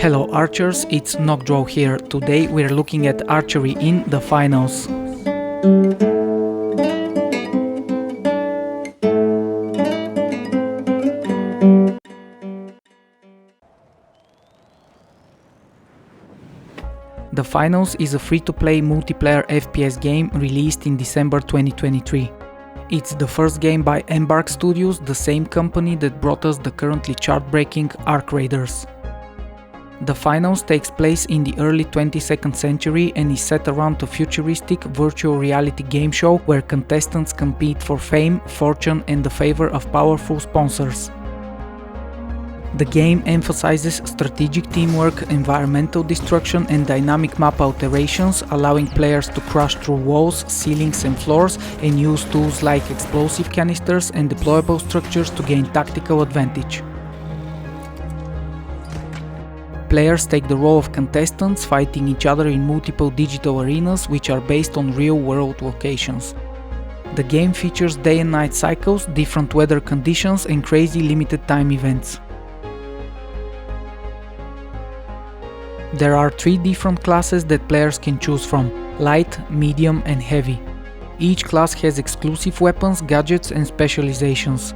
Hello archers, it's Knockdraw here. Today we're looking at archery in the finals. The Finals is a free-to-play multiplayer FPS game released in December 2023. It's the first game by Embark Studios, the same company that brought us the currently chart-breaking Archery. The Finals takes place in the early 22nd century and is set around a futuristic virtual reality game show where contestants compete for fame, fortune and the favor of powerful sponsors. The game emphasizes strategic teamwork, environmental destruction and dynamic map alterations, allowing players to crash through walls, ceilings and floors and use tools like explosive canisters and deployable structures to gain tactical advantage. Players take the role of contestants, fighting each other in multiple digital arenas which are based on real-world locations. The game features day and night cycles, different weather conditions and crazy limited time events. There are 3 different classes that players can choose from: light, medium and heavy. Each class has exclusive weapons, gadgets and specializations.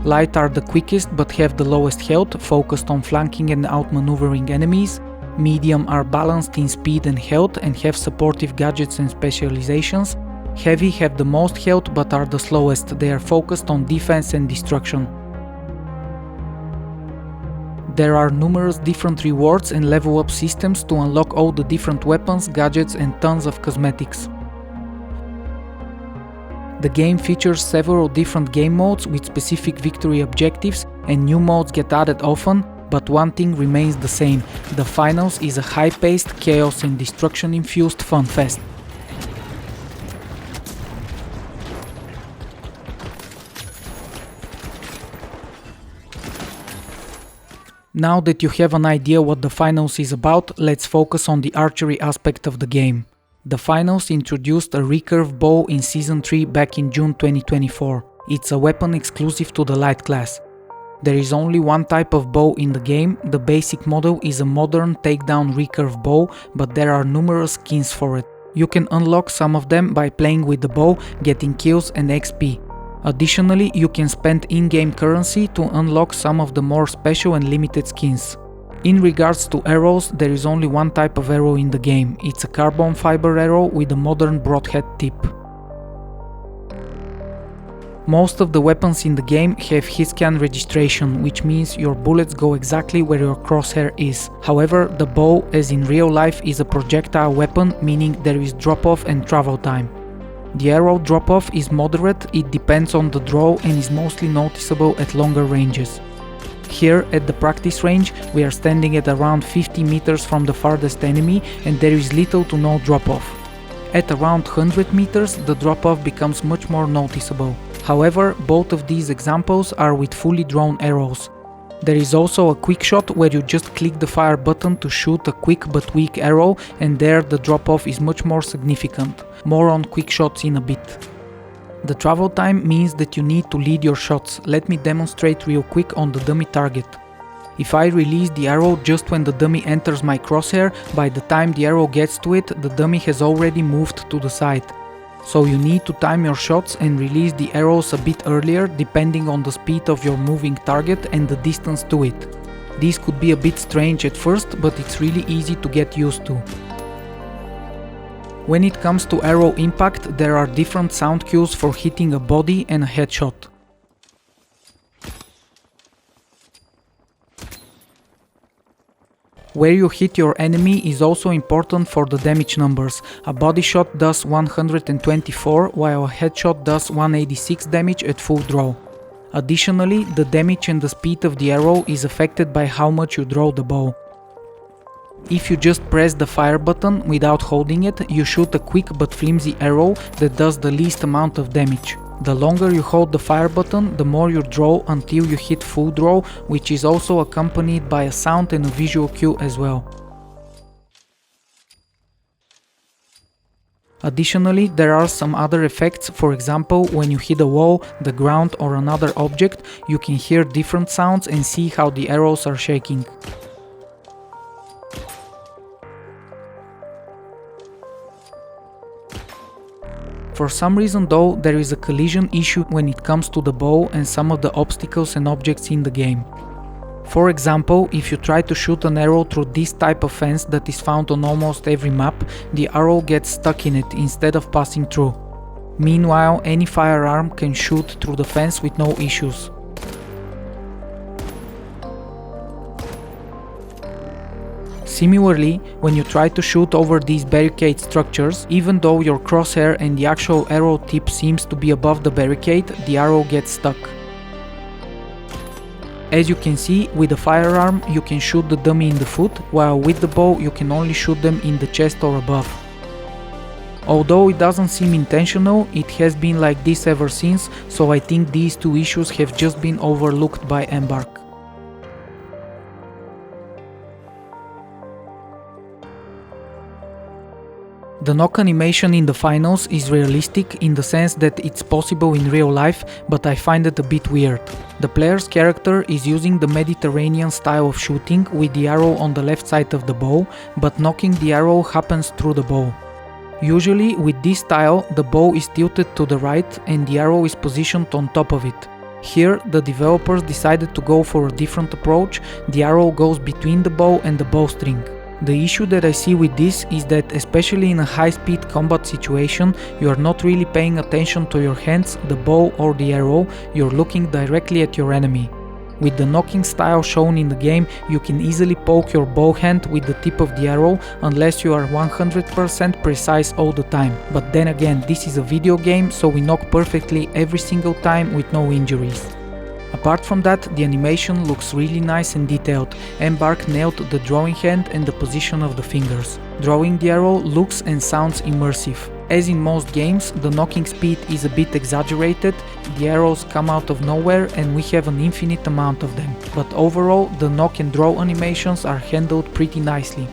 Light are the quickest but have the lowest health, focused on flanking and outmaneuvering enemies. Medium are balanced in speed and health and have supportive gadgets and specializations. Heavy have the most health but are the slowest, they are focused on defense and destruction. There are numerous different rewards and level up systems to unlock all the different weapons, gadgets and tons of cosmetics. The game features several different game modes with specific victory objectives and new modes get added often, but one thing remains the same: the Finals is a high-paced, chaos and destruction-infused fun fest. Now that you have an idea what the Finals is about, let's focus on the archery aspect of the game. The Finals introduced a recurve bow in Season 3 back in June 2024. It's a weapon exclusive to the light class. There is only one type of bow in the game. The basic model is a modern takedown recurve bow, but there are numerous skins for it. You can unlock some of them by playing with the bow, getting kills and XP. Additionally, you can spend in-game currency to unlock some of the more special and limited skins. In regards to arrows, there is only one type of arrow in the game. It's a carbon fiber arrow with a modern broadhead tip. Most of the weapons in the game have hitscan registration, which means your bullets go exactly where your crosshair is. However, the bow, as in real life, is a projectile weapon, meaning there is drop-off and travel time. The arrow drop-off is moderate, it depends on the draw and is mostly noticeable at longer ranges. Here at the practice range, we are standing at around 50 meters from the farthest enemy and there is little to no drop-off. At around 100 meters, the drop-off becomes much more noticeable. However, both of these examples are with fully drawn arrows. There is also a quick shot where you just click the fire button to shoot a quick but weak arrow, and there the drop-off is much more significant. More on quick shots in a bit. The travel time means that you need to lead your shots. Let me demonstrate real quick on the dummy target. If I release the arrow just when the dummy enters my crosshair, by the time the arrow gets to it, the dummy has already moved to the side. So you need to time your shots and release the arrows a bit earlier, depending on the speed of your moving target and the distance to it. This could be a bit strange at first, but it's really easy to get used to. When it comes to arrow impact, there are different sound cues for hitting a body and a headshot. Where you hit your enemy is also important for the damage numbers. A body shot does 124, while a headshot does 186 damage at full draw. Additionally, the damage and the speed of the arrow is affected by how much you draw the bow. If you just press the fire button without holding it, you shoot a quick but flimsy arrow that does the least amount of damage. The longer you hold the fire button, the more you draw until you hit full draw, which is also accompanied by a sound and a visual cue as well. Additionally, there are some other effects. For example, when you hit a wall, the ground or another object, you can hear different sounds and see how the arrows are shaking. For some reason though, there is a collision issue when it comes to the bow and some of the obstacles and objects in the game. For example, if you try to shoot an arrow through this type of fence that is found on almost every map, the arrow gets stuck in it instead of passing through. Meanwhile, any firearm can shoot through the fence with no issues. Similarly, when you try to shoot over these barricade structures, even though your crosshair and the actual arrow tip seems to be above the barricade, the arrow gets stuck. As you can see, with a firearm you can shoot the dummy in the foot, while with the bow you can only shoot them in the chest or above. Although it doesn't seem intentional, it has been like this ever since, so I think these two issues have just been overlooked by Embark. The knock animation in the finals is realistic in the sense that it's possible in real life, but I find it a bit weird. The player's character is using the Mediterranean style of shooting with the arrow on the left side of the bow, but knocking the arrow happens through the bow. Usually with this style, the bow is tilted to the right and the arrow is positioned on top of it. Here, the developers decided to go for a different approach. The arrow goes between the bow and the bowstring. The issue that I see with this is that, especially in a high-speed combat situation, you are not really paying attention to your hands, the bow or the arrow, you're looking directly at your enemy. With the knocking style shown in the game, you can easily poke your bow hand with the tip of the arrow unless you are 100% precise all the time. But then again, this is a video game, so we knock perfectly every single time with no injuries. Apart from that, the animation looks really nice and detailed. Embark nailed the drawing hand and the position of the fingers. Drawing the arrow looks and sounds immersive. As in most games, the knocking speed is a bit exaggerated, the arrows come out of nowhere and we have an infinite amount of them. But overall, the knock and draw animations are handled pretty nicely.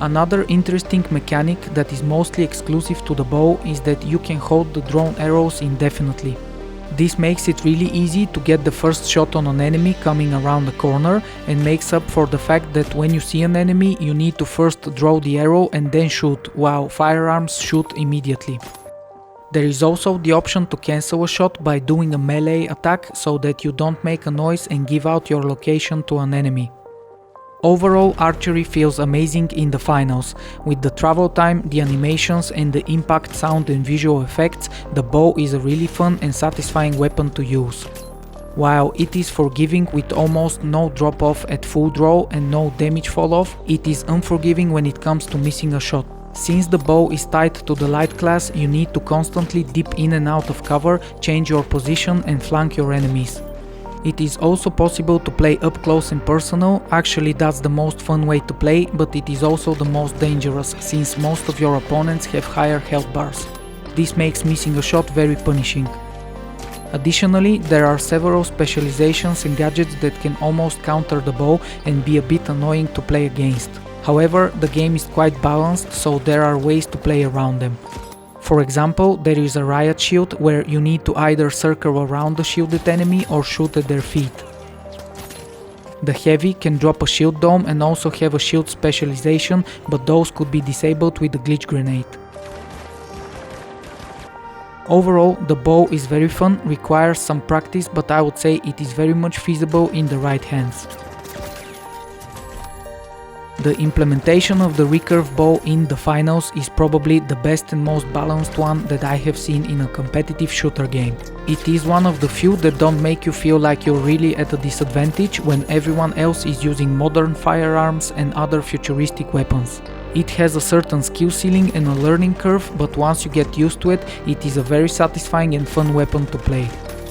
Another interesting mechanic that is mostly exclusive to the bow is that you can hold the drawn arrows indefinitely. This makes it really easy to get the first shot on an enemy coming around the corner and makes up for the fact that when you see an enemy you need to first draw the arrow and then shoot, while firearms shoot immediately. There is also the option to cancel a shot by doing a melee attack so that you don't make a noise and give out your location to an enemy. Overall, Archery feels amazing in the finals. With the travel time, the animations and the impact sound and visual effects, the bow is a really fun and satisfying weapon to use. While it is forgiving with almost no drop off at full draw and no damage fall off, it is unforgiving when it comes to missing a shot. Since the bow is tied to the light class, you need to constantly dip in and out of cover, change your position and flank your enemies. It is also possible to play up close and personal. Actually, that's the most fun way to play, but it is also the most dangerous, since most of your opponents have higher health bars. This makes missing a shot very punishing. Additionally, there are several specializations and gadgets that can almost counter the bow and be a bit annoying to play against. However, the game is quite balanced, so there are ways to play around them. For example, there is a riot shield where you need to either circle around the shielded enemy or shoot at their feet. The heavy can drop a shield dome and also have a shield specialization, but those could be disabled with the glitch grenade. Overall, the bow is very fun, requires some practice, but I would say it is very much feasible in the right hands. The implementation of the recurve bow in the finals is probably the best and most balanced one that I have seen in a competitive shooter game. It is one of the few that don't make you feel like you're really at a disadvantage when everyone else is using modern firearms and other futuristic weapons. It has a certain skill ceiling and a learning curve, but once you get used to it, it is a very satisfying and fun weapon to play.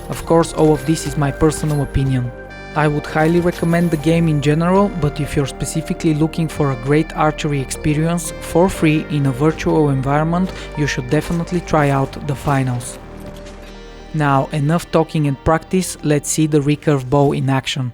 Of course, all of this is my personal opinion. I would highly recommend the game in general, but if you're specifically looking for a great archery experience for free in a virtual environment, you should definitely try out the finals. Now, enough talking and practice, let's see the recurve bow in action.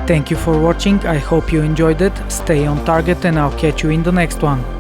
Thank you for watching, I hope you enjoyed it, stay on target and I'll catch you in the next one.